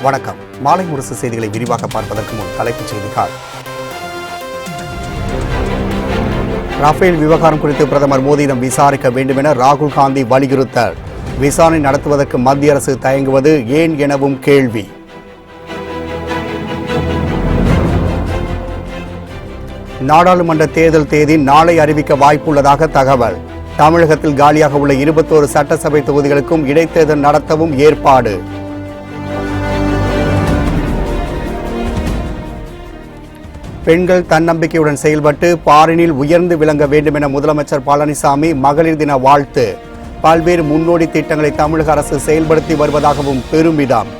வணக்கம். மாலை முரசு செய்திகளை விரிவாக பார்ப்பதற்கு முன் தலைப்புச் செய்திகள். ரஃபேல் விவகாரம் குறித்து பிரதமர் மோடியிடம் விசாரிக்க வேண்டும் என ராகுல் காந்தி வலியுறுத்தல். விசாரணை நடத்துவதற்கு மத்திய அரசு தயங்குவது ஏன் எனவும் கேள்வி. நாடாளுமன்ற தேர்தல் தேதி நாளை அறிவிக்க வாய்ப்புள்ளதாக தகவல். தமிழகத்தில் காலியாக உள்ள 21 சட்டசபை தொகுதிகளுக்கும் இடைத்தேர்தல் நடத்தவும் ஏற்பாடு. பெண்கள் தன்னம்பிக்கையுடன் செயல்பட்டு பாரினில் உயர்ந்து விளங்க வேண்டும் என முதலமைச்சர் பழனிசாமி மகளிர் தின வாழ்த்து. பல்வேறு முன்னோடி திட்டங்களை தமிழக அரசு செயல்படுத்தி வருவதாகவும் பெருமிதம்.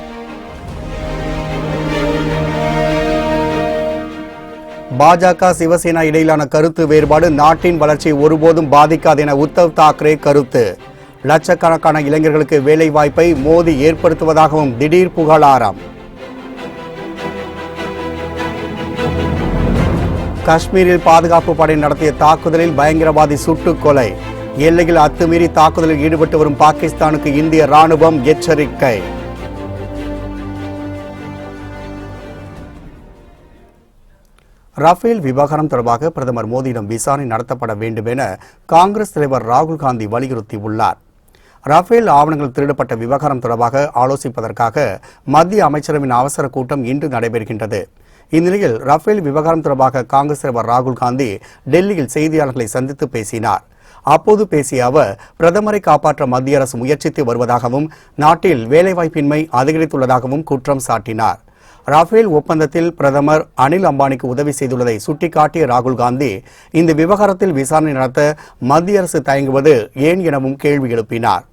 பாஜக சிவசேனா இடையிலான கருத்து வேறுபாடு நாட்டின் வளர்ச்சியை ஒருபோதும் பாதிக்காது என உத்தவ் தாக்கரே கருத்து. லட்சக்கணக்கான இளைஞர்களுக்கு வேலை வாய்ப்பை மோடி ஏற்படுத்துவதாகவும் திடீர் புகழாரம். காஷ்மீரில் பாதுகாப்பு படை நடத்திய தாக்குதலில் பயங்கரவாதி சுட்டுக் கொலை. எல்லையில் அத்துமீறி தாக்குதலில் ஈடுபட்டு வரும் பாகிஸ்தானுக்கு இந்திய ராணுவம் எச்சரிக்கை. ரஃபேல் விவகாரம் தொடர்பாக பிரதமர் மோடியிடம் விசாரணை நடத்தப்பட வேண்டும் என காங்கிரஸ் தலைவர் ராகுல் காந்தி வலியுறுத்தியுள்ளார். ரஃபேல் ஆவணங்கள் திருடப்பட்ட விவகாரம் தொடர்பாக ஆலோசிப்பதற்காக மத்திய அமைச்சரவையின் அவசர கூட்டம் இன்று நடைபெறுகின்றது. இந்நிலையில் ரஃபேல் விவகாரம் தொடர்பாக காங்கிரஸ் தலைவர் ராகுல் காந்தி டெல்லியில் செய்தியாளர்களை சந்தித்து பேசினார். அப்போது பேசிய அவர், பிரதமரை காப்பாற்ற மத்திய அரசு முயற்சித்து வருவதாகவும் நாட்டில் வேலைவாய்ப்பின்மை அதிகரித்துள்ளதாகவும் குற்றம் சாட்டினார். ரஃபேல் ஒப்பந்தத்தில் பிரதமர் அனில் அம்பானிக்கு உதவி செய்துள்ளதை சுட்டிக்காட்டிய ராகுல் காந்தி, இந்த விவகாரத்தில் விசாரணை நடத்த மத்திய அரசு தயங்குவது ஏன் எனவும் கேள்வி எழுப்பினார்.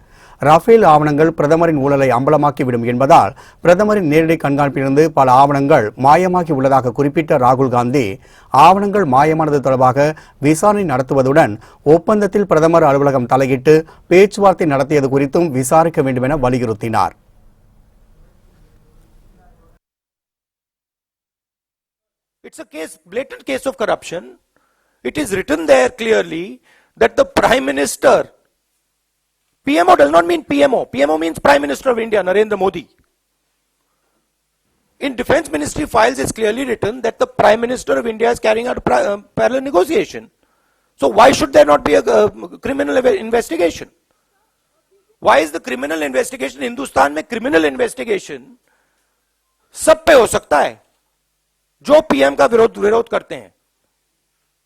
ரஃபேல் ஆவணங்கள் பிரதமரின் ஊழலை அம்பலமாக்கிவிடும் என்பதால் பிரதமரின் நேரடி கண்காணிப்பிலிருந்து பல ஆவணங்கள் மாயமாகி உள்ளதாக குறிப்பிட்ட ராகுல் காந்தி, ஆவணங்கள் மாயமானது தொடர்பாக விசாரணை நடத்துவதுடன் ஒப்பந்தத்தில் பிரதமர் அலுவலகம் தலையிட்டு பேச்சுவார்த்தை நடத்தியது குறித்தும் விசாரிக்க வேண்டும் என வலியுறுத்தினார். It's a blatant case of corruption. It is written there clearly that the Prime Minister, PMO does not mean PMO. PMO means Prime Minister of India, Narendra Modi. In Defense Ministry files, it's clearly written that the Prime Minister of India is carrying out a parallel negotiation. So why should there not be a criminal investigation? Why is the criminal investigation, Hindustan mein criminal investigation, sab pe ho sakta hai, जो PM का विरोध करते हैं,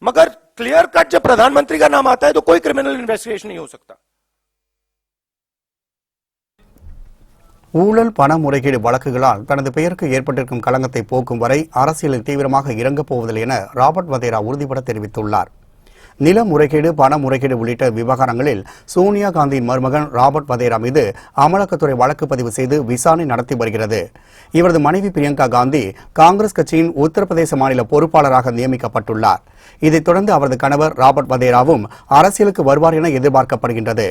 मगर clear cut जब प्रधानमंत्री का नाम आता है तो कोई क्रिमिनल इन्वेस्टिगेशन नहीं हो सकता. ஊழல் பண முறைகேடு வழக்குகளால் தனது பெயருக்கு ஏற்பட்டிருக்கும் களங்கத்தை போக்கும் வரை அரசியலில் தீவிரமாக இறங்கப் போவதில்லை என ராபர்ட் வதேரா உறுதிபட தெரிவித்துள்ளார். நில முறைகேடு, பண முறைகேடு உள்ளிட்ட விவகாரங்களில் சோனியா காந்தியின் மருமகன் ராபர்ட் வதேரா மீது அமலாக்கத்துறை வழக்கு பதிவு செய்து விசாரணை நடத்தி வருகிறது. இவரது மனைவி பிரியங்கா காந்தி காங்கிரஸ் கட்சியின் உத்தரப்பிரதேச மாநில பொறுப்பாளராக நியமிக்கப்பட்டுள்ளார். இதைத் தொடர்ந்து அவரது கணவர் ராபர்ட் வதேராவும் அரசியலுக்கு வருவார் என எதிர்பார்க்கப்படுகின்றது.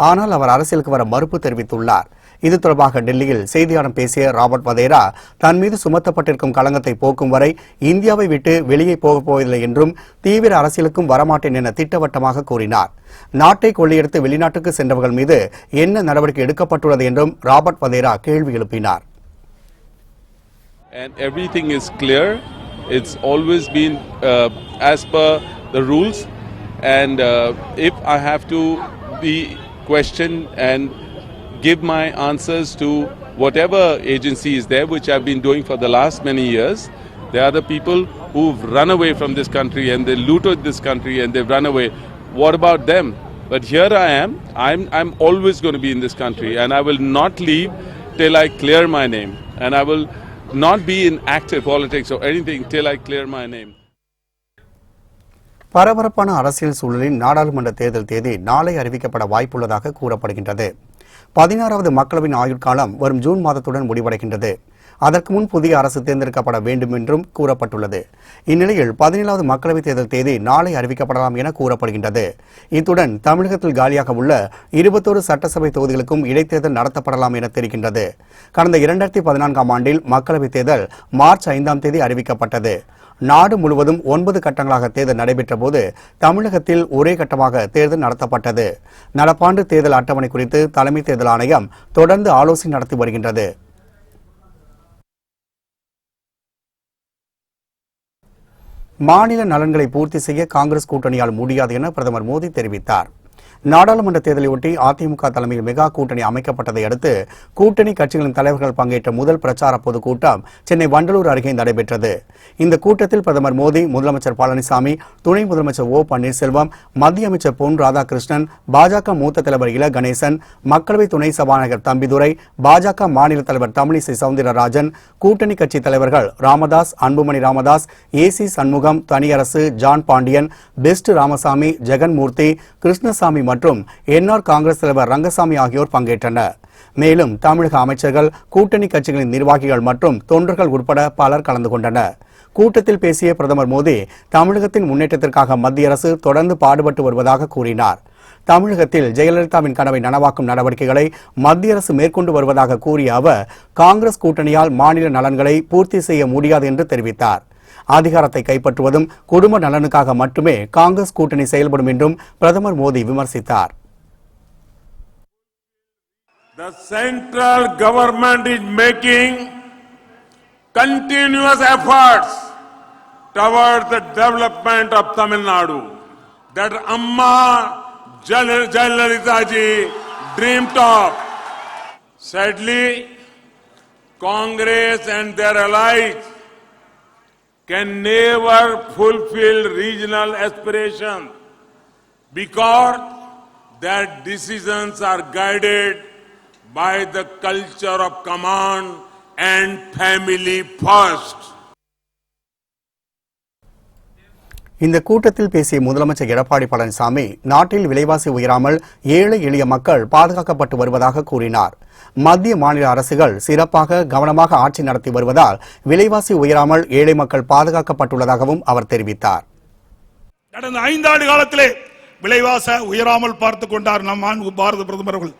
ஆனால் அவர் அரசியலுக்கு வர மறுப்பு தெரிவித்துள்ளார். இது தொடர்பாக டெல்லியில் செய்தியாளர்களிடம் பேசிய ராபர்ட் வதேரா, தன் மீது சுமத்தப்பட்டிருக்கும் களங்கத்தை போக்கும் வரை இந்தியாவை விட்டு வெளியே போகப் போவதில்லை என்றும் தீவிர அரசியலுக்கும் வரமாட்டேன் என திட்டவட்டமாக கூறினார். நாட்டை கொள்ளையடித்து வெளிநாட்டுக்கு சென்றவர்கள் மீது என்ன நடவடிக்கை எடுக்கப்பட்டுள்ளது என்றும் ராபர்ட் வதேரா கேள்வி எழுப்பினார். And everything is clear. It's always been as per the rules, and if I have to be questioned and give my answers to whatever agency is there, which I've been doing for the last many years. There are the people who've run away from this country and they looted this country and they've run away. What about them? But here I am. I'm always going to be in this country, and I will not leave till I clear my name, and I will not be in active politics or anything till I clear my name. பரபரப்பான அரசியல் சூழலில் நாடாளுமன்ற தேர்தல் தேதி நாளை அறிவிக்கப்பட வாய்ப்புள்ளதாக கூறப்படுகின்றது. 16வது மக்களவையின் ஆயுட்காலம் வரும் ஜூன் மாதத்துடன் முடிவடைகின்றது. அதற்கு முன் புதிய அரசு தேர்ந்தெடுக்கப்பட வேண்டும் என்றும் கூறப்பட்டுள்ளது. இந்நிலையில் 17வது மக்களவைத் தேர்தல் தேதி நாளை அறிவிக்கப்படலாம் என கூறப்படுகின்றது. இத்துடன் தமிழகத்தில் காலியாக உள்ள 21 சட்டசபை தொகுதிகளுக்கும் இடைத்தேர்தல் நடத்தப்படலாம் என தெரிகின்றது. கடந்த 2014ஆம் ஆண்டில் மக்களவைத் தேர்தல் மார்ச் 5ஆம் தேதி அறிவிக்கப்பட்டது. நாடு முழுவதும் 9 கட்டங்களாக தேர்தல் நடைபெற்ற போது தமிழகத்தில் ஒரே கட்டமாக தேர்தல் நடத்தப்பட்டது. நடப்பாண்டு தேர்தல் அட்டவணை குறித்து தலைமை தேர்தல் ஆணையம் தொடர்ந்து ஆலோசனை நடத்தி வருகின்றது. மாநில நலன்களை பூர்த்தி செய்ய காங்கிரஸ் கூட்டணியால் முடியாது என பிரதமர் மோடி தெரிவித்தார். நாடாளுமன்ற தேர்தலையொட்டி அதிமுக தலைமையில் மெகா கூட்டணி அமைக்கப்பட்டதை அடுத்து கூட்டணி கட்சிகளின் தலைவர்கள் பங்கேற்ற முதல் பிரச்சார பொதுக்கூட்டம் சென்னை வண்டலூர் அருகே நடைபெற்றது. இந்த கூட்டத்தில் பிரதமர் மோடி, முதலமைச்சர் பழனிசாமி, துணை முதலமைச்சர் ஓ பன்னீர்செல்வம், மத்திய அமைச்சர் பொன் ராதாகிருஷ்ணன், பாஜக மூத்த தலைவர் இல கணேசன், மக்களவை துணை சபாநாயகர் தம்பிதுரை, பாஜக மாநில தலைவர் தமிழிசை சவுந்தரராஜன், கூட்டணி கட்சி தலைவர்கள் ராமதாஸ், அன்புமணி ராமதாஸ், ஏசி சண்முகம், தனியரசு, ஜான் பாண்டியன், பெஸ்ட் ராமசாமி, ஜெகன்மூர்த்தி, கிருஷ்ணசாமி மற்றும் என்ஆர் காங்கிரஸ் தலைவர் ரங்கசாமி ஆகியோர் பங்கேற்றனர். மேலும் தமிழக அமைச்சர்கள், கூட்டணி கட்சிகளின் நிர்வாகிகள் மற்றும் தொண்டர்கள் உட்பட பலர் கலந்து கொண்டனர். கூட்டத்தில் பேசிய பிரதமர் மோடி, தமிழகத்தின் முன்னேற்றத்திற்காக மத்திய அரசு தொடர்ந்து பாடுபட்டு வருவதாக கூறினார். தமிழகத்தில் ஜெயலலிதாவின் கனவை நனவாக்கும் நடவடிக்கைகளை மத்திய அரசு மேற்கொண்டு வருவதாக கூறிய அவர், காங்கிரஸ் கூட்டணியால் மாநில நலன்களை பூர்த்தி செய்ய முடியாது என்று தெரிவித்தார். அதிகாரத்தை கைப்பற்றுவதும் குடும்ப நலனுக்காக மட்டுமே காங்கிரஸ் கூட்டணி செயல்படும் என்றும் பிரதமர் மோடி விமர்சித்தார். The central government is making continuous efforts towards the development of Tamil Nadu that Amma Jayalalitha ji dreamed of. Sadly, Congress and their allies can never fulfill regional aspirations because their decisions are guided by the culture of command and family first. இந்த கூட்டத்தில் பேசிய முதலமைச்சர் எடப்பாடி பழனிசாமி, நாட்டில் விலைவாசி உயராமல் ஏழை எளிய மக்கள் பாதுகாக்கப்பட்டு வருவதாக கூறினார். மத்திய மாநில அரசுகள் சிறப்பாக கவனமாக ஆட்சி நடத்தி வருவதால் விலைவாசி உயராமல் ஏழை மக்கள் பாதுகாக்கப்பட்டுள்ளதாகவும் அவர் தெரிவித்தார். கடந்த 5 ஆண்டு காலத்திலே விலைவாசி உயராமல் பார்த்துக் கொண்டார் நம் பாரத பிரதமர் அவர்கள்.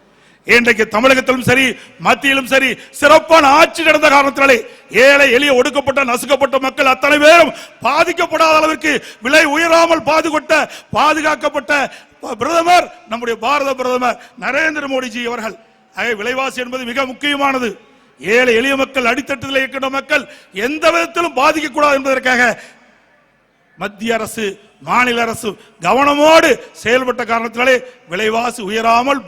இன்றைக்கு தமிழகத்திலும் சரி, மத்தியிலும் சரி சிறப்பான ஆட்சி நடந்த காரணத்தினாலே ஏழை எளிய ஒடுக்கப்பட்ட நசுக்கப்பட்ட மக்கள் அத்தனை பேரும் பாதிக்கப்படாத அளவிற்கு விலை உயராமல் பாதுகாக்கப்பட்ட பிரதமர் நம்முடைய பாரத பிரதமர் நரேந்திர மோடிஜி அவர்கள். விலைவாசி என்பது மிக முக்கியமானது. ஏழை எளிய மக்கள், அடித்தட்டத்தில் இருக்கின்ற மக்கள் எந்த விதத்திலும் பாதிக்கக்கூடாது என்பதற்காக மத்திய அரசு, மாநில அரசு கவனமோடு செயல்பட்ட காரணத்தினாலே விலைவாசி உயராமல்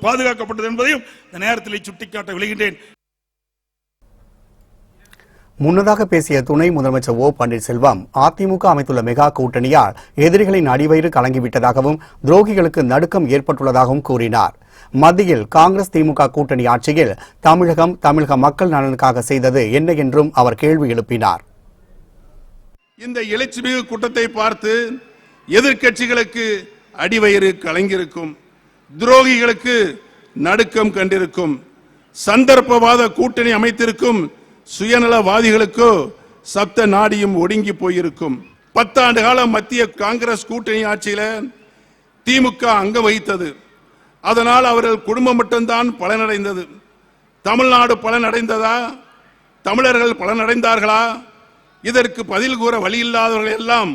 பாதுகாக்கப்பட்டது என்பதையும் இந்த நேரத்தில் சுட்டிக்காட்ட விளைகின்றேன். முன்னதாக பேசிய துணை முதலமைச்சர் ஓ பன்னீர்செல்வம், அதிமுக அமைத்துள்ள மெகா கூட்டணியால் எதிரிகளின் அடிவயிறு கலங்கிவிட்டதாகவும் துரோகிகளுக்கு நடுக்கம் ஏற்பட்டுள்ளதாகவும் கூறினார். மத்தியில் காங்கிரஸ் திமுக கூட்டணி ஆட்சியில் தமிழக மக்கள் நலனுக்காக செய்தது என்ன என்றும் அவர் கேள்வி எழுப்பினார். இந்த எழுச்சிமிகு கூட்டத்தை பார்த்து எதிர்க்கட்சிகளுக்கு அடிவயிறு கலங்கியிருக்கும், துரோகிகளுக்கு நடுக்கம் கண்டிருக்கும், சந்தர்ப்பவாத கூட்டணி அமைத்திருக்கும் சுயநலவாதிகளுக்கோ சப்த நாடியும் ஒடுங்கி போயிருக்கும். 10 ஆண்டு காலம் மத்திய காங்கிரஸ் கூட்டணி ஆட்சியில திமுக அங்கம் வகித்தது. அதனால் அவர்கள் குடும்பம் மட்டும்தான் பலனடைந்தது. தமிழ்நாடு பலனடைந்ததா? தமிழர்கள் பலனடைந்தார்களா? இதற்கு பதில் கூற வழி இல்லாதவர்கள் எல்லாம்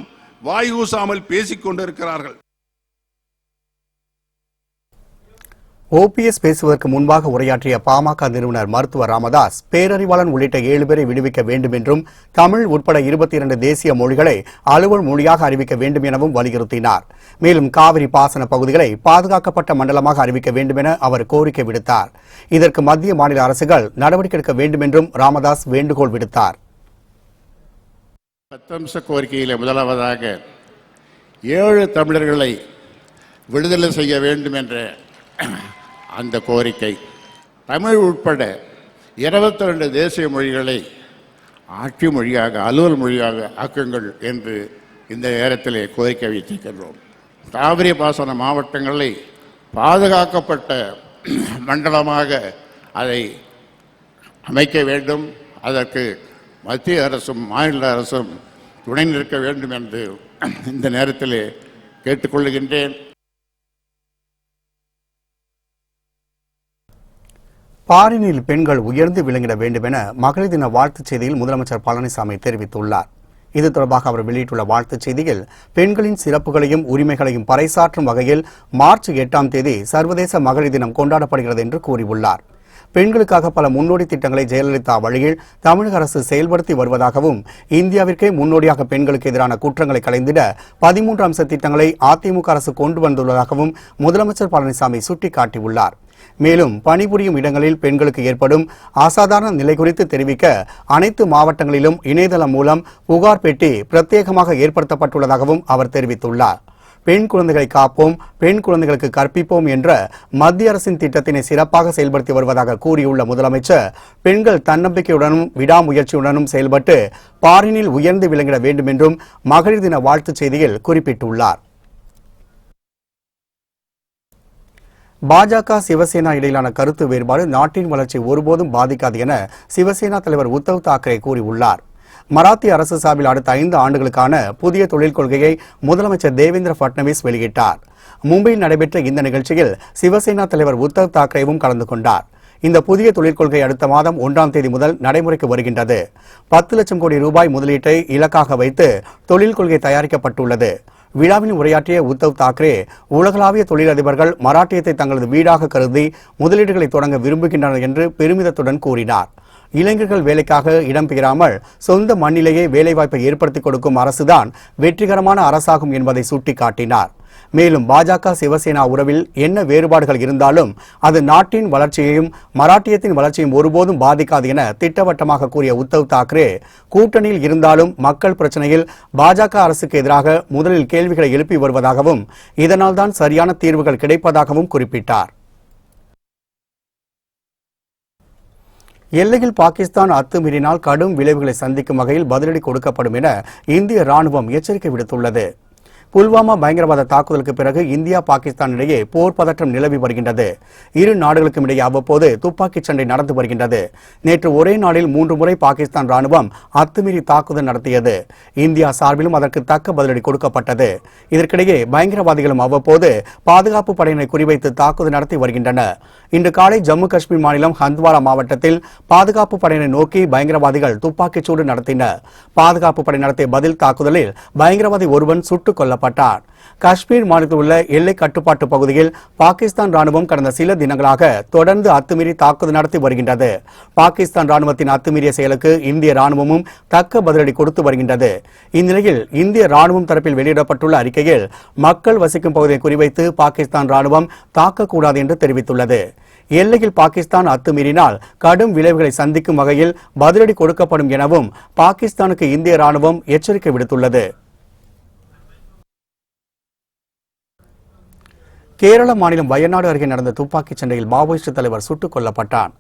வாய்கூசாமல் பேசிக் கொண்டிருக்கிறார்கள். ஓபிஎஸ் பேசுவதற்கு முன்பாக உரையாற்றிய பாமக நிறுவனர் மருத்துவர் ராமதாஸ், பேரறிவாளன் உள்ளிட்ட 7 பேரை விடுவிக்க வேண்டும் என்றும் தமிழ் உட்பட 22 தேசிய மொழிகளை அலுவல் மொழியாக அறிவிக்க வேண்டும் எனவும் வலியுறுத்தினார். மேலும் காவிரி பாசன பகுதிகளை பாதுகாக்கப்பட்ட மண்டலமாக அறிவிக்க வேண்டும் என அவர் கோரிக்கை விடுத்தார். இதற்கு மத்திய மாநில அரசுகள் நடவடிக்கை எடுக்க வேண்டும் என்றும் ராமதாஸ் வேண்டுகோள் விடுத்தார். 10 அம்ச கோரிக்கையில் முதலாவதாக 7 தமிழர்களை விடுதலை செய்ய வேண்டும் என்ற அந்த கோரிக்கை, தமிழ் உட்பட 22 தேசிய மொழிகளை ஆட்சி மொழியாக, அலுவல் மொழியாக ஆக்குங்கள் என்று இந்த நேரத்தில் கோரிக்கை வைத்திருக்கின்றோம். காவிரி பாசன மாவட்டங்களை பாதுகாக்கப்பட்ட மண்டலமாக அதை அமைக்க வேண்டும். அதற்கு மத்திய அரசும் மாநில அரசும் துணை நிற்க வேண்டும் என்று இந்த நேரத்தில் கேட்டுக்கொள்கின்றேன். பாரினில் பெண்கள் உயர்ந்து விளங்கிட வேண்டும் என மகளிர் தின வாழ்த்துச் செய்தியில் முதலமைச்சர் பழனிசாமி தெரிவித்துள்ளார். இது தொடர்பாக அவர் வெளியிட்டுள்ள வாழ்த்துச் செய்தியில், பெண்களின் சிறப்புகளையும் உரிமைகளையும் பறைசாற்றும் வகையில் மார்ச் 8ஆம் தேதி சர்வதேச மகளிர் தினம் கொண்டாடப்படுகிறது என்று கூறியுள்ளார். பெண்களுக்காக பல முன்னோடி திட்டங்களை ஜெயலலிதா வழியில் தமிழக அரசு செயல்படுத்தி வருவதாகவும் இந்தியாவிற்கே முன்னோடியாக பெண்களுக்கு எதிரான குற்றங்களை களைந்திட 13 அம்ச திட்டங்களை அதிமுக அரசு கொண்டு வந்துள்ளதாகவும் முதலமைச்சர் பழனிசாமி சுட்டிக்காட்டியுள்ளார். மேலும் பணிபுரியும் இடங்களில் பெண்களுக்கு ஏற்படும் அசாதாரண நிலை குறித்து தெரிவிக்க அனைத்து மாவட்டங்களிலும் இணையதளம் மூலம் புகார் பெட்டி பிரத்யேகமாக ஏற்படுத்தப்பட்டுள்ளதாகவும் அவர் தெரிவித்துள்ளார். பெண் குழந்தைகளை காப்போம், பெண் குழந்தைகளுக்கு கற்பிப்போம் என்ற மத்திய அரசின் திட்டத்தினை சிறப்பாக செயல்படுத்தி வருவதாக கூறியுள்ள முதலமைச்சர் பெண்கள் தன்னம்பிக்கையுடனும் விடாமுயற்சியுடனும் செயல்பட்டு பாரினில் உயர்ந்து விளங்கிட வேண்டும் என்றும் மகளிர் தின வாழ்த்துச் செய்தியில் குறிப்பிட்டுள்ளார். பாஜக சிவசேனா இடையிலான கருத்து வேறுபாடு நாட்டின் வளர்ச்சி ஒருபோதும் பாதிக்காது என சிவசேனா தலைவர் உத்தவ் தாக்கரே கூறியுள்ளார். மராத்திய அரசு சார்பில் அடுத்த 5 ஆண்டுகளுக்கான புதிய தொழில் கொள்கையை முதலமைச்சர் தேவேந்திர பட்னவிஸ் வெளியிட்டார். மும்பையில் நடைபெற்ற இந்த நிகழ்ச்சியில் சிவசேனா தலைவர் உத்தவ் தாக்கரேவும் கலந்து கொண்டார். இந்த புதிய தொழிற்கொள்கை அடுத்த மாதம் 1ஆம் தேதி முதல் நடைமுறைக்கு வருகின்றது. 10 லட்சம் கோடி ரூபாய் முதலீட்டை இலக்காக வைத்து தொழில் கொள்கை தயாரிக்கப்பட்டுள்ளது. விழாவில் உரையாற்றிய உத்தவ் தாக்கரே உலகளாவிய தொழிலதிபர்கள் மராட்டியத்தை தங்களது வீடாக கருதி முதலீடுகளை தொடங்க விரும்புகின்றனர் என்று பெருமிதத்துடன் கூறினார். இளைஞர்கள் வேலைக்காக இடம்பெயராமல் சொந்த மண்ணிலேயே வேலைவாய்ப்பை ஏற்படுத்திக் கொடுக்கும் அரசுதான் வெற்றிகரமான அரசாகும் என்பதை சுட்டிக்காட்டினார். மேலும் பாஜக சிவசேனா உறவில் என்ன வேறுபாடுகள் இருந்தாலும் அது நாட்டின் வளர்ச்சியையும் மராட்டியத்தின் வளர்ச்சியும் ஒருபோதும் பாதிக்காது என திட்டவட்டமாக கூறிய உத்தவ் தாக்கரே கூட்டணியில் இருந்தாலும் மக்கள் பிரச்சனையில் பாஜக அரசுக்கு எதிராக முதலில் கேள்விகளை எழுப்பி வருவதாகவும் இதனால்தான் சரியான தீர்வுகள் கிடைப்பதாகவும் குறிப்பிட்டார். எல்லையில் பாகிஸ்தான் அத்துமீறினால் கடும் விளைவுகளை சந்திக்கும் வகையில் பதிலடி கொடுக்கப்படும் என இந்திய ராணுவம் எச்சரிக்கை விடுத்துள்ளது. புல்வாமா பயங்கரவாத தாக்குதலுக்கு பிறகு இந்தியா பாகிஸ்தான் இடையே போர் பதற்றம் நிலவி வருகின்றது. இரு நாடுகளுக்கும் இடையே அவ்வப்போது துப்பாக்கிச் சண்டை நடந்து வருகின்றது. நேற்று ஒரே நாளில் 3 முறை பாகிஸ்தான் ராணுவம் அத்துமீறி தாக்குதல் நடத்தியது. இந்தியா சார்பிலும் அதற்கு தக்க பதிலடி கொடுக்கப்பட்டது. இதற்கிடையே பயங்கரவாதிகளும் அவ்வப்போது பாதுகாப்பு படையினரை குறிவைத்து தாக்குதல் நடத்தி வருகின்றனர். இன்று காலை ஜம்மு காஷ்மீர் மாநிலம் ஹந்த்வாரா மாவட்டத்தில் பாதுகாப்பு படையினரை நோக்கி பயங்கரவாதிகள் துப்பாக்கிச்சூடு நடத்தினர். பாதுகாப்பு படை நடத்திய பதில் தாக்குதலில் பயங்கரவாதி ஒருவன் சுட்டுக் கொல்லப்பட்டார். காஷ்மீர் மாநிலத்தில் உள்ள எல்லை கட்டுப்பாட்டு பகுதியில் பாகிஸ்தான் ராணுவம் கடந்த சில தினங்களாக தொடர்ந்து அத்துமீறி தாக்குதல் நடத்தி வருகின்றது. பாகிஸ்தான் ராணுவத்தின் அத்துமீறிய செயலுக்கு இந்திய ராணுவமும் தக்க பதிலடி கொடுத்து வருகின்றது. இந்நிலையில் இந்திய ராணுவம் தரப்பில் வெளியிடப்பட்டுள்ள அறிக்கையில் மக்கள் வசிக்கும் பகுதியை குறிவைத்து பாகிஸ்தான் ராணுவம் தாக்கக்கூடாது என்று தெரிவித்துள்ளது. எல்லையில் பாகிஸ்தான் அத்துமீறினால் கடும் விளைவுகளை சந்திக்கும் வகையில் பதிலடி கொடுக்கப்படும் எனவும் பாகிஸ்தானுக்கு இந்திய ராணுவம் எச்சரிக்கை விடுத்துள்ளது. கேரள மாநிலம் வயநாடு அருகே நடந்த துப்பாக்கிச் சண்டையில் மாவோயிஸ்ட் தலைவர் சுட்டுக் கொல்லப்பட்டார்.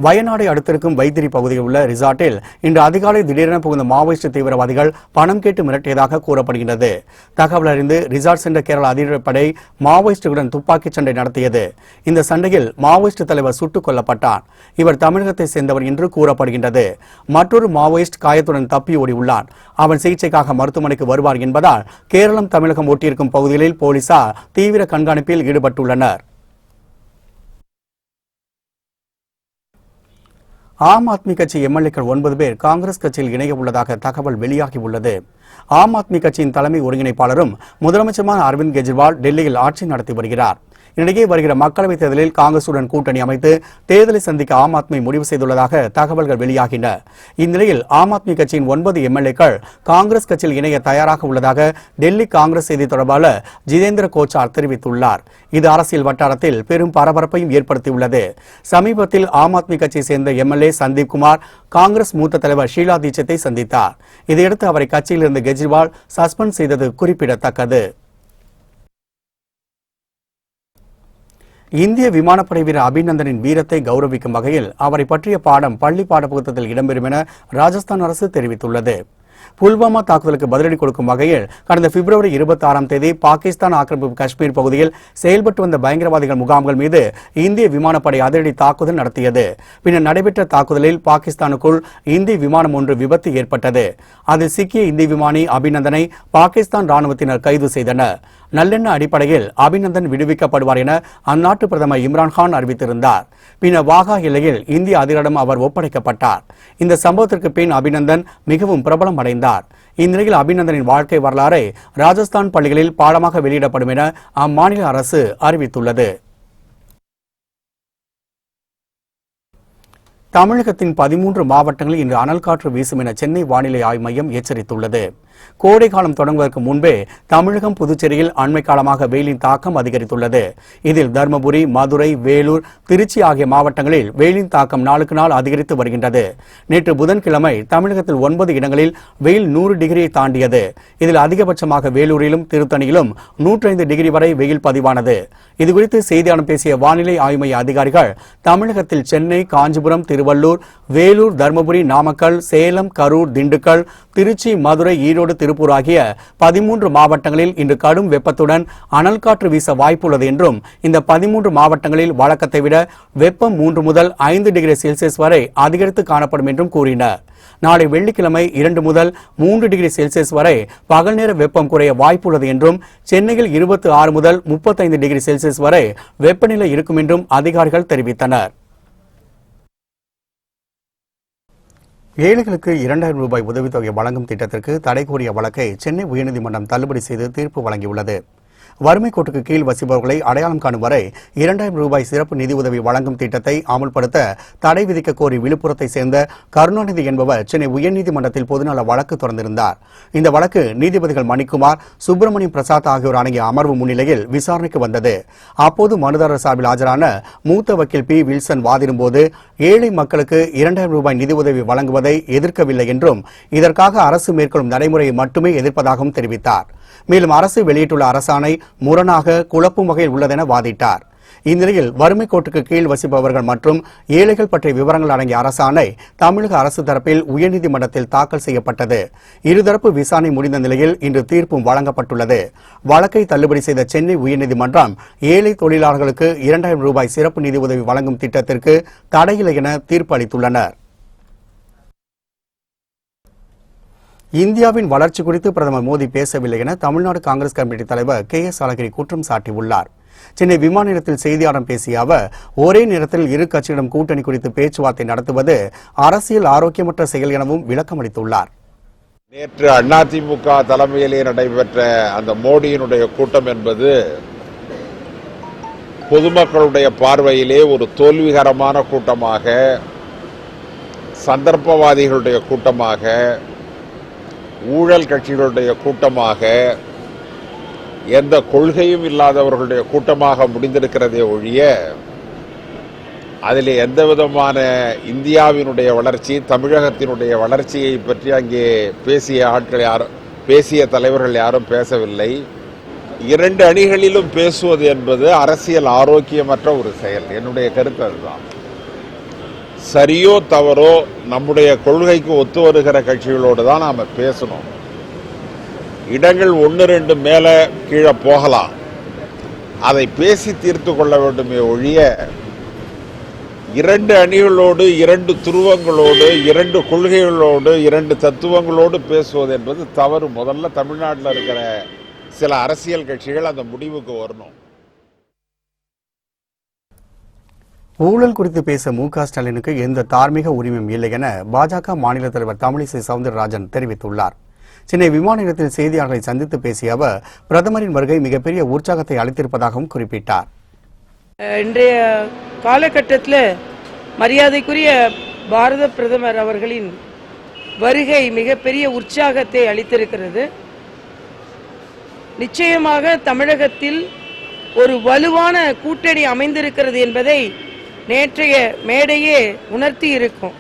வயநாடை அடுத்திருக்கும் வைத்திரி பகுதியில் உள்ள ரிசார்ட்டில் இன்று அதிகாலை திடீரென புகுந்த மாவோயிஸ்ட் தீவிரவாதிகள் பணம் கேட்டு மிரட்டியதாக கூறப்படுகிறது. தகவல் அறிந்து ரிசார்ட் சென்ற கேரள அதிரடிப்படை மாவோயிஸ்டுடன் துப்பாக்கிச் சண்டை நடத்தியது. இந்த சண்டையில் மாவோயிஸ்ட் தலைவர் சுட்டுக் கொல்லப்பட்டார். இவர் தமிழகத்தை சேர்ந்தவர் என்று கூறப்படுகின்றது. மற்றொரு மாவோயிஸ்ட் காயத்துடன் தப்பி ஓடியுள்ளார். அவன் சிகிச்சைக்காக மருத்துவமனைக்கு வருவார் என்பதால் கேரளம் தமிழகம் ஒட்டியிருக்கும் பகுதிகளில் போலீசார் தீவிர கண்காணிப்பில் ஈடுபட்டுள்ளனர். ஆம் ஆத்மி கட்சி எம்எல்ஏக்கள் 9 பேர் காங்கிரஸ் கட்சியில் இணைய உள்ளதாக தகவல் வெளியாகியுள்ளது. ஆம் ஆத்மி கட்சியின் தலைமை ஒருங்கிணைப்பாளரும் முதலமைச்சருமான அரவிந்த் கெஜ்ரிவால் டெல்லியில் ஆட்சி நடத்தி வருகிறார். இதனிடையே வருகிற மக்களவைத் தேர்தலில் காங்கிரசுடன் கூட்டணி அமைத்து தேர்தலை சந்திக்க ஆம் ஆத்மி முடிவு செய்துள்ளதாக தகவல்கள் வெளியாகின. இந்நிலையில் ஆம் ஆத்மி கட்சியின் 9 எம்எல்ஏக்கள் காங்கிரஸ் கட்சியில் இணைய தயாராக உள்ளதாக டெல்லி காங்கிரஸ் செய்தி தொடர்பாளர் ஜிதேந்திர கோச்சார் தெரிவித்துள்ளார். இது அரசியல் வட்டாரத்தில் பெரும் பரபரப்பையும் ஏற்படுத்தியுள்ளது. சமீபத்தில் ஆம் ஆத்மி கட்சியை சேர்ந்த எம்எல்ஏ சந்தீப் குமார் காங்கிரஸ் மூத்த தலைவர் ஷீலா தீட்சித்தை சந்தித்தார். இதையடுத்து அவரை கட்சியிலிருந்து கெஜ்ரிவால் சஸ்பெண்ட் செய்தது குறிப்பிடத்தக்கது. இந்திய விமானப்படை வீரர் அபிநந்தனின் வீரத்தை கௌரவிக்கும் வகையில் அவரை பற்றிய பாடம் பள்ளி பாடப்புத்தகத்தில் இடம்பெறும் என ராஜஸ்தான் அரசு தெரிவித்துள்ளது. புல்வாமா தாக்குதலுக்கு பதிலடி கொடுக்கும் வகையில் கடந்த பிப்ரவரி 26ஆம் தேதி பாகிஸ்தான் ஆக்கிரமிப்பு காஷ்மீர் பகுதியில் செயல்பட்டு வந்த பயங்கரவாதிகள் முகாம்கள் மீது இந்திய விமானப்படை அதிரடி தாக்குதல் நடத்தியது. பின்னர் நடைபெற்ற தாக்குதலில் பாகிஸ்தானுக்குள் இந்திய விமானம் ஒன்று விபத்து ஏற்பட்டது. அதில் சிக்கிய இந்திய விமானி அபிநந்தனை பாகிஸ்தான் ராணுவத்தினர் கைது செய்தனர். நல்லெண்ண அடிப்படையில் அபிநந்தன் விடுவிக்கப்படுவார் என அந்நாட்டு பிரதமர் இம்ரான்கான் அறிவித்திருந்தார். பின்னர் வாகா எல்லையில் இந்திய அதிகாரிடம் அவர் ஒப்படைக்கப்பட்டார். இந்த சம்பவத்திற்கு பின் அபிநந்தன் மிகவும் பிரபலம் அடைந்தார். இந்நிலையில் அபிநந்தனின் வாழ்க்கை வரலாறை ராஜஸ்தான் பள்ளிகளில் பாடமாக வெளியிடப்படும் என அம்மாநில அரசு அறிவித்துள்ளது. தமிழகத்தின் 13 மாவட்டங்களில் இன்று அனல் காற்று வீசும் என சென்னை வானிலை ஆய்வு மையம் எச்சரித்துள்ளது. கோடை காலம் தொடங்குவதற்கு முன்பே தமிழகம், புதுச்சேரியில் அண்மை காலமாக வெயிலின் தாக்கம் அதிகரித்துள்ளது. இதில் தருமபுரி, மதுரை, வேலூர், திருச்சி ஆகிய மாவட்டங்களில் வெயிலின் தாக்கம் நாளுக்கு நாள் அதிகரித்து வருகின்றது. நேற்று புதன்கிழமை தமிழகத்தில் 9 இடங்களில் வெயில் 100 டிகிரியை தாண்டியது. இதில் அதிகபட்சமாக வேலூரிலும் திருத்தணியிலும் 105 டிகிரி வரை வெயில் பதிவானது. இதுகுறித்து செய்தியாளர் பேசிய வானிலை ஆய்வு மைய அதிகாரிகள், தமிழகத்தில் சென்னை, காஞ்சிபுரம், திருவள்ளூர், வேலூர், தருமபுரி, நாமக்கல், சேலம், கரூர், திண்டுக்கல், திருச்சி, மதுரை, ஈரோடு, திருப்பூர் ஆகிய 13 மாவட்டங்களில் இன்று கடும் வெப்பத்துடன் அனல் காற்று வீச வாய்ப்புள்ளது என்றும், இந்த 13 மாவட்டங்களில் வழக்கத்தை விட வெப்பம் 3 முதல் 5 டிகிரி செல்சியஸ் வரை அதிகரித்து காணப்படும் என்றும் கூறினர். நாளை வெள்ளிக்கிழமை 2 முதல் 3 டிகிரி செல்சியஸ் வரை பகல் நேர வெப்பம் குறைய வாய்ப்புள்ளது என்றும், சென்னையில் 26 முதல் 35 டிகிரி செல்சியஸ் வரை வெப்பநிலை இருக்கும் என்றும் அதிகாரிகள் தெரிவித்தனர். ஏழைகளுக்கு 2000 ரூபாய் உதவித்தொகை வழங்கும் திட்டத்திற்கு தடை கோரிய வழக்கை சென்னை உயர்நீதிமன்றம் தள்ளுபடி செய்து தீர்ப்பு வழங்கியுள்ளது. வறுமை கோட்டுக்கு கீழ் வசிப்பவர்களை அடையாளம் காணும் வரை 2000 ரூபாய் சிறப்பு நிதி உதவி வழங்கும் திட்டத்தை அமல்படுத்த தடை விதிக்க கோரி விழுப்புரத்தை சேர்ந்த கருணாநிதி என்பவர் சென்னை உயர்நீதிமன்றத்தில் பொதுநல வழக்கு தொடர்ந்திருந்தார். இந்த வழக்கு நீதிபதிகள் மணிக்குமார், சுப்பிரமணியம் பிரசாத் ஆகியோர் அடங்கிய அமர்வு முன்னிலையில் விசாரணைக்கு வந்தது. அப்போது மனுதாரர் சார்பில் ஆஜரான மூத்த வக்கீல் பி. வில்சன் வாதிடும்போது, ஏழை மக்களுக்கு 2000 ரூபாய் நிதி உதவி வழங்குவதை எதிர்க்கவில்லை என்றும், இதற்காக அரசு மேற்கொள்ளும் நடைமுறையை மட்டுமே எதிர்ப்பதாகவும் தெரிவித்தார். மேலும் அரசு வெளியிட்டுள்ள அரசாணை முரணாக குழப்பும் வகையில் உள்ளதென வாதிட்டார். இந்நிலையில் வறுமை கோட்டுக்கு கீழ் வசிப்பவர்கள் மற்றும் ஏழைகள் பற்றிய விவரங்கள் அடங்கிய அரசாணை தமிழக அரசு தரப்பில் உயர்நீதிமன்றத்தில் தாக்கல் செய்யப்பட்டது. இருதரப்பு விசாரணை முடிந்த நிலையில் இன்று தீர்ப்பும் வழங்கப்பட்டுள்ளது. வழக்கை தள்ளுபடி செய்த சென்னை உயர்நீதிமன்றம் ஏழை தொழிலாளர்களுக்கு 2000 ரூபாய் சிறப்பு நிதி உதவி வழங்கும் திட்டத்திற்கு தடையில்லை என தீர்ப்பு அளித்துள்ளனர். இந்தியாவின் வளர்ச்சி குறித்து பிரதமர் மோடி பேசவில்லை என தமிழ்நாடு காங்கிரஸ் கமிட்டி தலைவர் KS அழகிரி குற்றம் சாட்டியுள்ளார். சென்னை விமான நிலையத்தில் செய்தியாளர்களிடம் பேசிய அவர், ஒரே நேரத்தில் இரு கட்சியிடம் கூட்டணி குறித்து பேச்சுவார்த்தை நடத்துவது அரசியல் ஆரோக்கியமற்ற செயல் எனவும் விளக்கம் அளித்துள்ளார். நேற்று அதிமுக தலைமையிலே நடைபெற்ற அந்த மோடியினுடைய கூட்டம் என்பது பொதுமக்களுடைய பார்வையிலே ஒரு தோல்விகரமான கூட்டமாக, சந்தர்ப்பவாதிகளுடைய கூட்டமாக, ஊழல் கட்சிகளுடைய கூட்டமாக, எந்த கொள்கையும் இல்லாதவர்களுடைய கூட்டமாக முடிந்திருக்கிறதே ஒழிய, அதில் எந்த விதமான இந்தியாவினுடைய வளர்ச்சி, தமிழகத்தினுடைய வளர்ச்சியை பற்றி அங்கே பேசிய தலைவர்கள் யாரும் பேசவில்லை. இரண்டு அணிகளிலும் பேசுவது என்பது அரசியல் ஆரோக்கியமற்ற ஒரு செயல். என்னுடைய கருத்து அதுதான். சரியோ தவறோ நம்முடைய கொள்கைக்கு ஒத்து வருகிற கட்சிகளோடு தான் நாம பேசணும். இடங்கள் 1-2 மேல கீழே போகலாம், அதை பேசி தீர்த்து கொள்ள வேண்டுமே ஒழிய, இரண்டு அணிகளோடு, இரண்டு துருவங்களோடு, இரண்டு கொள்கைகளோடு, இரண்டு தத்துவங்களோடு பேசுவது என்பது தவறு. முதல்ல தமிழ்நாட்டில் இருக்கிற சில அரசியல் கட்சிகள் அந்த முடிவுக்கு வரணும். ஊழல் குறித்து பேச மு.க. ஸ்டாலினுக்கு எந்த தார்மீக உரிமையும் இல்லை என பாஜக மாநில தலைவர் தமிழிசை சவுந்தரராஜன் தெரிவித்துள்ளார். சென்னை விமான நிலையத்தில் செய்தியாளர்களை சந்தித்து பேசிய அவர், பிரதமரின் வருகை மிகப்பெரிய உற்சாகத்தை அளித்திருப்பதாகவும் குறிப்பிட்டார். இன்றைய காலகட்டத்தில் மரியாதைக்குரிய பாரத பிரதமர் அவர்களின் வருகை மிகப்பெரிய உற்சாகத்தை அளித்திருக்கிறது. நிச்சயமாக தமிழகத்தில் ஒரு வலுவான கூட்டணி அமைந்திருக்கிறது என்பதை நேற்றைய மேடையே உணர்த்தி இருக்கும்.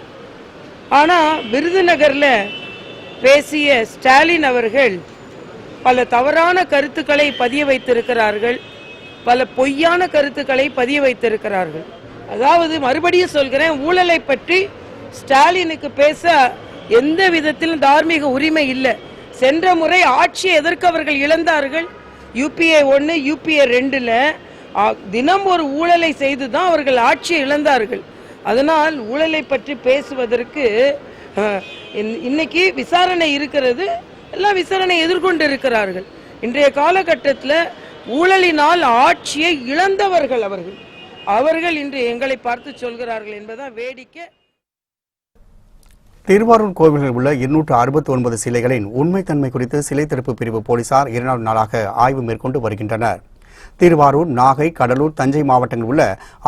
ஆனால் விருதுநகர்ல பேசிய ஸ்டாலின் அவர்கள் பல தவறான கருத்துக்களை பதிய வைத்திருக்கிறார்கள், பல பொய்யான கருத்துக்களை பதிய வைத்திருக்கிறார்கள். அதாவது மறுபடியும் சொல்கிறேன், ஊழலை பற்றி ஸ்டாலினுக்கு பேச எந்த விதத்திலும் தார்மீக உரிமை இல்லை. சென்ற முறை ஆட்சியை எதற்கு அவர்கள் இழந்தார்கள்? UPA 1, UPA 2ல தினம் ஒரு ஊழலை செய்துதான் அவர்கள் ஆட்சியை இழந்தார்கள். அதனால் ஊழலை பற்றி பேசுவதற்கு இன்னைக்கு விசாரணை இருக்கிறது, எல்லாம் விசாரணை எதிர்கொண்டு இருக்கிறார்கள். இன்றைய காலகட்டத்தில் ஊழலினால் ஆட்சியை இழந்தவர்கள் அவர்கள் இன்று எங்களை பார்த்து சொல்கிறார்கள் என்பதுதான் வேடிக்கை. திருவாரூர் கோவில்களில் உள்ள 269 சிலைகளின் உண்மைத்தன்மை குறித்து சிலை திறப்பு பிரிவு போலீசார் 2 நாளாக ஆய்வு மேற்கொண்டு வருகின்றனர். திருவாரூர், நாகை, கடலூர், தஞ்சை மாவட்டங்களில் உள்ள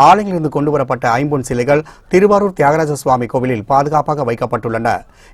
ஆலயங்களிலிருந்து கொண்டுவரப்பட்ட ஐம்பொன் சிலைகள் திருவாரூர் தியாகராஜ சுவாமி கோவிலில் பாதுகாப்பாக வைக்கப்பட்டுள்ளன.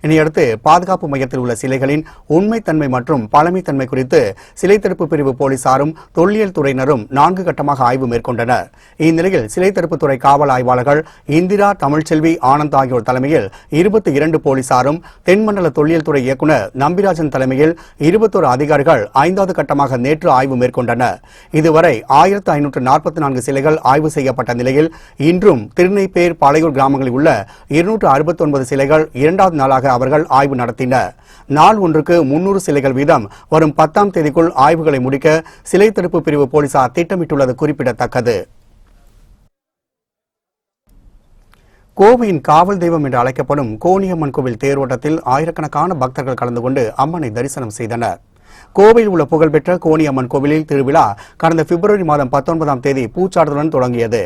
இதனையடுத்து பாதுகாப்பு மையத்தில் உள்ள சிலைகளின் உண்மைத்தன்மை மற்றும் பழமைத்தன்மை குறித்து சிலை தடுப்பு பிரிவு போலீசாரும் தொல்லியல் துறையினரும் 4 கட்டமாக ஆய்வு மேற்கொண்டனர். இந்நிலையில் சிலை தடுப்பு துறை காவல் ஆய்வாளர்கள் இந்திரா, தமிழ்ச்செல்வி, ஆனந்த் ஆகியோர் தலைமையில் 22 போலீசாரும், தென்மண்டல தொல்லியல் துறை இயக்குநர் நம்பிராஜன் தலைமையில் 21 அதிகாரிகள் 5வது கட்டமாக நேற்று ஆய்வு மேற்கொண்டனர். இதுவரை 1544 சிலைகள் ஆய்வு செய்யப்பட்ட நிலையில் இன்றும் திருநெய்ப்பேர், பழையூர் கிராமங்களில் உள்ள 269 சிலைகள் 2வது நாளாக அவர்கள் ஆய்வு நடத்தினர். நாள் ஒன்றுக்கு 300 சிலைகள் வீதம் வரும் 10ஆம் தேதிக்குள் ஆய்வுகளை முடிக்க சிலை தடுப்பு பிரிவு போலீசார் திட்டமிட்டுள்ளது குறிப்பிடத்தக்கது. கோவையின் காவல் தெய்வம் என்று அழைக்கப்படும் கோணியம்மன் கோவில் தேரோட்டத்தில் ஆயிரக்கணக்கான பக்தர்கள் கலந்து கொண்டு அம்மனை தரிசனம் செய்தனர். கோவையில் உள்ள புகழ்பெற்ற கோணியம்மன் கோவிலில் திருவிழா கடந்த பிப்ரவரி மாதம் 19ஆம் தேதி பூச்சாட்டுடன் தொடங்கியது.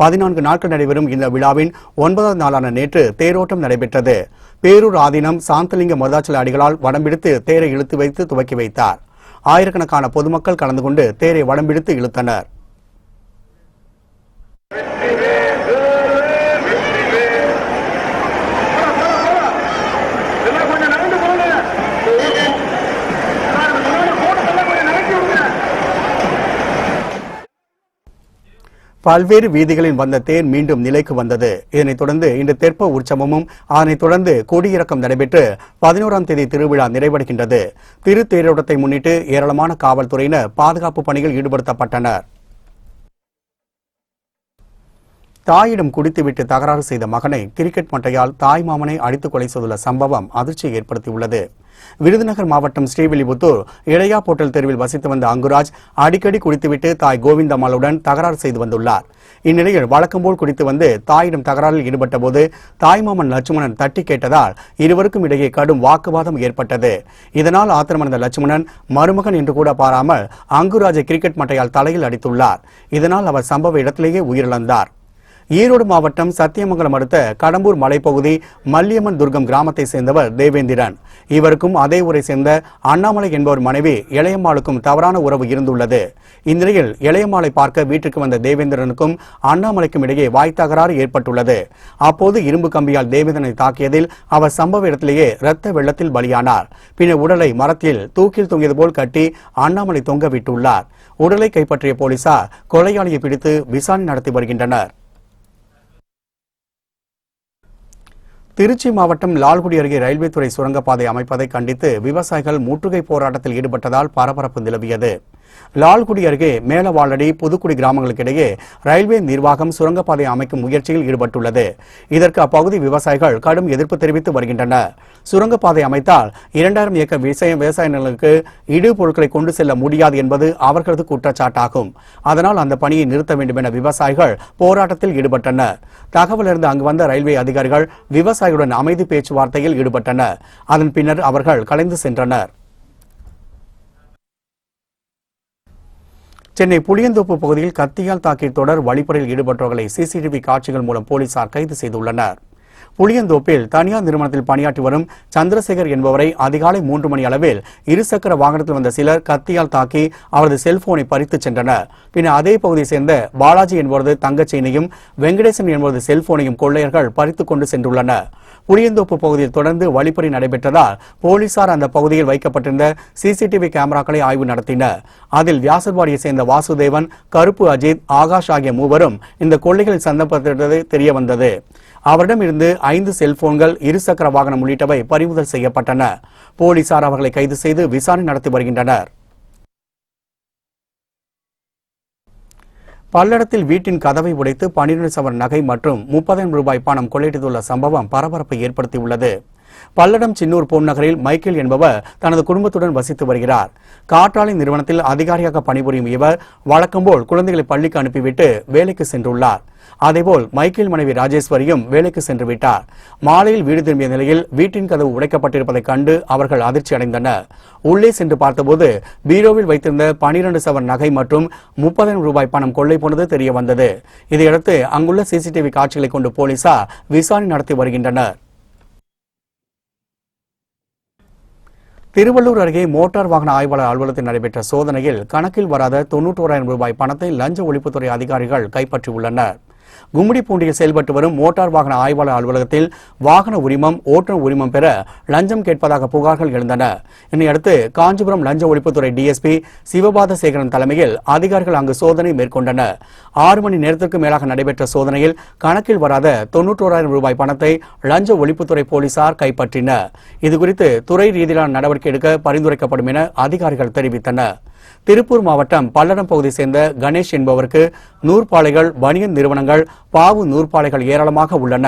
14 நாட்கள் நடைபெறும் இந்த விழாவின் 9வது நாளான நேற்று தேரோட்டம் நடைபெற்றது. பேரூர் ஆதீனம் சாந்தலிங்க மருதாச்சல அடிகளால் வடம்பிடித்து தேரை இழுத்து வைத்து துவக்கி வைத்தார். ஆயிரக்கணக்கான பொதுமக்கள் கலந்து கொண்டு தேரை வடம்பிடித்து இழுத்தனர். பல்வேறு வீதிகளில் வந்த தேர் மீண்டும் நிலைக்கு வந்தது. இதனைத் தொடர்ந்து இன்று தெற்ப உற்சவமும் அதனைத் தொடர்ந்து கொடியிறக்கம் நடைபெற்று 11ஆம் தேதி திருவிழா நிறைவடைகின்றது. திருத்தேரோட்டத்தை முன்னிட்டு ஏராளமான காவல்துறையினர் பாதுகாப்பு பணியில் ஈடுபடுத்தப்பட்டனர். தாயிடம் குடித்துவிட்டு தகராறு செய்த மகனை கிரிக்கெட் மட்டையால் தாய் மாமனை அடித்துக் கொலை செய்துள்ள சம்பவம் அதிர்ச்சியை ஏற்படுத்தியுள்ளது. விருதுநகர் மாவட்டம் ஸ்ரீவில்லிபுத்தூர் இளையா போட்டல் தெருவில் வசித்து வந்த அங்குராஜ் அடிக்கடி குடித்துவிட்டு தாய் கோவிந்தம்மாளுடன் தகராறு செய்து வந்துள்ளார். இந்நிலையில் வழக்கம்போல் குடித்து வந்து தாயிடம் தகராறில் ஈடுபட்ட போது தாய்மாமன் லட்சுமணன் தட்டி கேட்டதால் இருவருக்கும் இடையே கடும் வாக்குவாதம் ஏற்பட்டது. இதனால் ஆத்திரமடைந்த லட்சுமணன் மருமகன் என்று கூட பாராமல் அங்குராஜை கிரிக்கெட் மட்டையால் தலையில் அடித்துள்ளார். இதனால் அவர் சம்பவ இடத்திலேயே உயிரிழந்தார். ஈரோடு மாவட்டம் சத்தியமங்கலம் அடுத்த கடம்பூர் மலைப்பகுதி மல்லியம்மன் துர்கம் கிராமத்தை சேர்ந்தவர் தேவேந்திரன். இவருக்கும் அதே ஊரை சேர்ந்த அண்ணாமலை என்பவர் மனைவி இளையம்மாளுக்கும் தவறான உறவு இருந்துள்ளது. இந்நிலையில் இளையம்மாளை பார்க்க வீட்டுக்கு வந்த தேவேந்திரனுக்கும் அண்ணாமலைக்கும் இடையே வாய்த்தகராறு ஏற்பட்டுள்ளது. அப்போது இரும்பு கம்பியால் தேவேந்திரனை தாக்கியதில் அவர் சம்பவ இடத்திலேயே இரத்த வெள்ளத்தில் பலியானார். பின்னர் உடலை மரத்தில் தூக்கில் தொங்கியது போல் கட்டி அண்ணாமலை தொங்க விட்டுள்ளார். உடலை கைப்பற்றிய போலீசார் கொலையாளியை பிடித்து விசாரணை நடத்தி வருகின்றனர். திருச்சி மாவட்டம் லால்குடி அருகே ரயில்வே துறை சுரங்கப்பாதை அமைப்பதை கண்டித்து விவசாயிகள் முற்றுகை போராட்டத்தில் ஈடுபட்டதால் பரபரப்பு நிலவியது. லால்குடி அருகே மேலவாளடி, புதுக்குடி கிராமங்களுக்கிடையே ரயில்வே நிர்வாகம் சுரங்கப்பாதை அமைக்கும் முயற்சியில் ஈடுபட்டுள்ளது. இதற்கு அப்பகுதி விவசாயிகள் கடும் எதிர்ப்பு தெரிவித்து வருகின்றனர். சுரங்கப்பாதை அமைத்தால் 2000 ஏக்கர் விவசாய நிலங்களுக்கு இடு பொருட்களை கொண்டு செல்ல முடியாது என்பது அவர்களது குற்றச்சாட்டாகும். அதனால் அந்த பணியை நிறுத்த வேண்டும் என விவசாயிகள் போராட்டத்தில் ஈடுபட்டனர். தகவல் அறிந்து அங்கு வந்த ரயில்வே அதிகாரிகள் விவசாயிகளுடன் அமைதி பேச்சுவார்த்தையில் ஈடுபட்டனர். அதன் பின்னர் அவர்கள் கலைந்து சென்றனர். சென்னை புளியந்தோப்பு பகுதியில் கத்தியால் தாக்கி தொடர் வழிப்பறையில் ஈடுபட்டவர்களை சிசிடிவி காட்சிகள் மூலம் போலீசார் கைது செய்துள்ளனர். புளியந்தோப்பில் தனியார் நிறுவனத்தில் பணியாற்றி வரும் சந்திரசேகர் என்பவரை அதிகாலை 3 மணி அளவில் இருசக்கர வாகனத்தில் வந்த சிலர் கத்தியால் தாக்கி அவரது செல்போனை பறித்து சென்றனர். பின்னர் அதே பகுதியை சேர்ந்த பாலாஜி என்பவரது தங்கச்செயினையும் வெங்கடேசன் என்பவரது செல்போனையும் கொள்ளையர்கள் பறித்துக் கொண்டு சென்றுள்ளனர். புளியந்தோப்பு பகுதியில் தொடர்ந்து வழிப்பறி நடைபெற்றதால் போலீசார் அந்த பகுதியில் வைக்கப்பட்டிருந்த சிசிடிவி கேமராக்களை ஆய்வு நடத்தினர். அதில் வியாசர்வாடியை சேர்ந்த வாசுதேவன், கருப்பு அஜித், ஆகாஷ் ஆகிய மூவரும் இந்த கொள்ளைகளில் சந்தேகப்பட்டது தெரிய வந்தது. அவரிடமிருந்து 5 செல்போன்கள், இருசக்கர வாகனம் உள்ளிட்டவை பறிமுதல் செய்யப்பட்டன. போலீசார் அவர்களை கைது செய்து விசாரணை நடத்தி வருகின்றனர். பல்லடத்தில் வீட்டின் கதவை உடைத்து 12 சவரன் நகை மற்றும் 30,000 ரூபாய் பணம் கொள்ளையடித்துள்ள சம்பவம் பரபரப்பை ஏற்படுத்தியுள்ளது. பல்லடம் சின்னூர் பொன்னகரில் மைக்கேல் என்பவர் தனது குடும்பத்துடன் வசித்து வருகிறார். காற்றாலை நிறுவனத்தில் அதிகாரியாக பணிபுரியும் இவர் வழக்கம்போல் குழந்தைகளை பள்ளிக்கு அனுப்பிவிட்டு வேலைக்கு சென்றுள்ளார். அதேபோல் மைக்கேல் மனைவி ராஜேஸ்வரியும் வேலைக்கு சென்று விட்டார். மாலையில் வீடு திரும்பிய நிலையில் வீட்டின் கதவு உடைக்கப்பட்டிருப்பதை கண்டு அவர்கள் அதிர்ச்சி அடைந்தனர். உள்ளே சென்று பார்த்தபோது பீரோவில் வைத்திருந்த 12 சவரன் நகை மற்றும் 30,000 ரூபாய் பணம் கொள்ளை போனது தெரிய வந்தது. இதையடுத்து அங்குள்ள சிசிடிவி காட்சிகளை கொண்டு போலீசார் விசாரணை நடத்தி வருகின்றனர். திருவள்ளூர் அருகே மோட்டார் வாகன ஆய்வாளர் அலுவலகத்தில் நடைபெற்ற சோதனையில் கணக்கில் வராத 91,000 ரூபாய் பணத்தை லஞ்ச ஒழிப்புத்துறை அதிகாரிகள் கைப்பற்றியுள்ளனர். கும்மிடிப்பூண்டியில் செயல்பட்டு வரும் மோட்டார் வாகன ஆய்வாளர் அலுவலகத்தில் வாகன உரிமம், ஓட்டுநர் உரிமம் பெற லஞ்சம் கேட்பதாக புகார்கள் எழுந்தன. இதனையடுத்து காஞ்சிபுரம் லஞ்ச ஒழிப்புத்துறை டிஎஸ்பி சிவபாத சேகரன் தலைமையில் அதிகாரிகள் அங்கு சோதனை மேற்கொண்டனர். 6 மணி நேரத்திற்கு மேலாக நடைபெற்ற சோதனையில் கணக்கில் வராத 91,000 ரூபாய் பணத்தை லஞ்ச ஒழிப்புத்துறை போலீசார் கைப்பற்றினர். இதுகுறித்து துறை ரீதியிலான நடவடிக்கை எடுக்க பரிந்துரைக்கப்படும் என அதிகாரிகள் தெரிவித்தனர். திருப்பூர் மாவட்டம் பல்லடம் பகுதியை சேர்ந்த கணேஷ் என்பவருக்கு நூற்பாலைகள், பனியன் நிறுவனங்கள், பாவு நூற்பாலைகள் ஏராளமாக உள்ளன.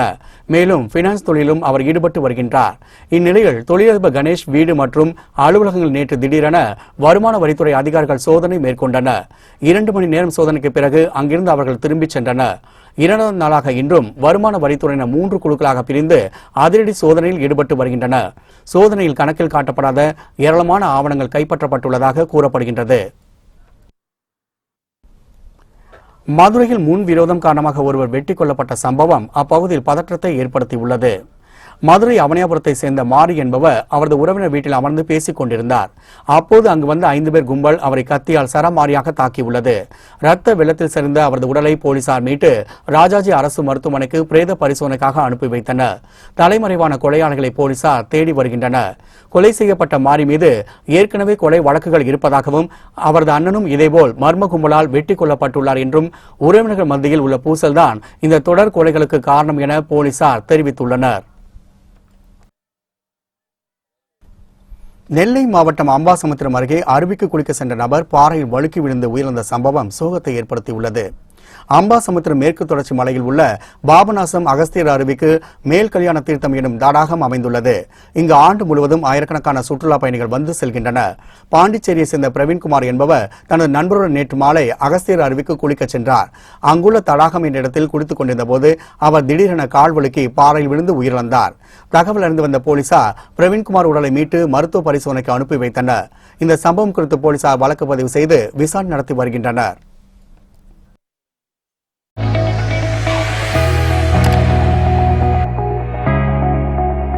மேலும் பினான்ஸ் தொழிலும் அவர் ஈடுபட்டு வருகின்றார். இந்நிலையில் தொழிலதிபர் கணேஷ் வீடு மற்றும் அலுவலகங்கள் நேற்று திடீரென வருமான வரித்துறை அதிகாரிகள் சோதனை மேற்கொண்டனர். 2 மணி நேரம் சோதனைக்கு பிறகு அங்கிருந்து அவர்கள் திரும்பிச் சென்றனர். 2ஆம் நாளாக இன்றும் வருமான வரித்துறையினர் 3 குழுக்களாக பிரிந்து அதிரடி சோதனையில் ஈடுபட்டு வருகின்றனர். சோதனையில் கணக்கில் காட்டப்படாத ஏராளமான ஆவணங்கள் கைப்பற்றப்பட்டுள்ளதாக கூறப்படுகின்றது. மதுரையில் முன்விரோதம் காரணமாக ஒருவர் வெட்டிக் கொல்லப்பட்ட சம்பவம் அப்பகுதியில் பதற்றத்தை ஏற்படுத்தியுள்ளது. மதுரை அவனியாபுரத்தை சேர்ந்த மாரி என்பவர் அவரது உறவினர் வீட்டில் அமர்ந்து பேசிக் கொண்டிருந்தார். அப்போது அங்கு வந்த 5 பேர் கும்பல் அவரை கத்தியால் சரமாரியாக தாக்கியுள்ளது. ரத்த வெள்ளத்தில் சரிந்த அவரது உடலை போலீசார் மீட்டு ராஜாஜி அரசு மருத்துவமனைக்கு பிரேத பரிசோதனைக்காக அனுப்பி வைத்தனர். தலைமறைவான கொலையாளிகளை போலீசார் தேடி வருகின்றனர். கொலை செய்யப்பட்ட மாரி மீது ஏற்கனவே கொலை வழக்குகள் இருப்பதாகவும் அவரது அண்ணனும் இதேபோல் மர்ம கும்பலால் வெட்டிக் கொல்லப்பட்டுள்ளார் என்றும் உறவினர்கள் மத்தியில் உள்ள பூசல்தான் இந்த தொடர் கொலைகளுக்கு காரணம் என போலீசார் தெரிவித்துள்ளனர். நெல்லை மாவட்டம் அம்பாசமுத்திரம் அருகே அருவிக்கு குளிக்க சென்ற நபர் பாறையில் வழுக்கி விழுந்து உயிரிழந்த சம்பவம் சோகத்தை ஏற்படுத்தியுள்ளது. அம்பாசமுத்திரம் மேற்கு தொடர்ச்சி மலையில் உள்ள பாபநாசம் அகஸ்தியர் அருவிக்கு மேல் கல்யாண தீர்த்தம் எனும் தடாகம் அமைந்துள்ளது. இங்கு ஆண்டு முழுவதும் ஆயிரக்கணக்கான சுற்றுலா பயணிகள் வந்து செல்கின்றனர். பாண்டிச்சேரியை சேர்ந்த பிரவீன்குமார் என்பவர் தனது நண்பருடன் நேற்று மாலை அகஸ்தியர் அருவிக்கு குளிக்க சென்றார். அங்குள்ள தடாகம் என்ற இடத்தில் குளித்துக் கொண்டிருந்த போது அவர் திடீரென கால் வழுக்கி பாறையில் விழுந்து உயிரிழந்தார். தகவல் அறிந்து வந்த போலீசார் பிரவீன்குமார் உடலை மீட்டு மருத்துவ பரிசோதனைக்கு அனுப்பி வைத்தனர். இந்த சம்பவம் குறித்து போலீசார் வழக்கு பதிவு செய்து விசாரணை நடத்தி வருகின்றனர்.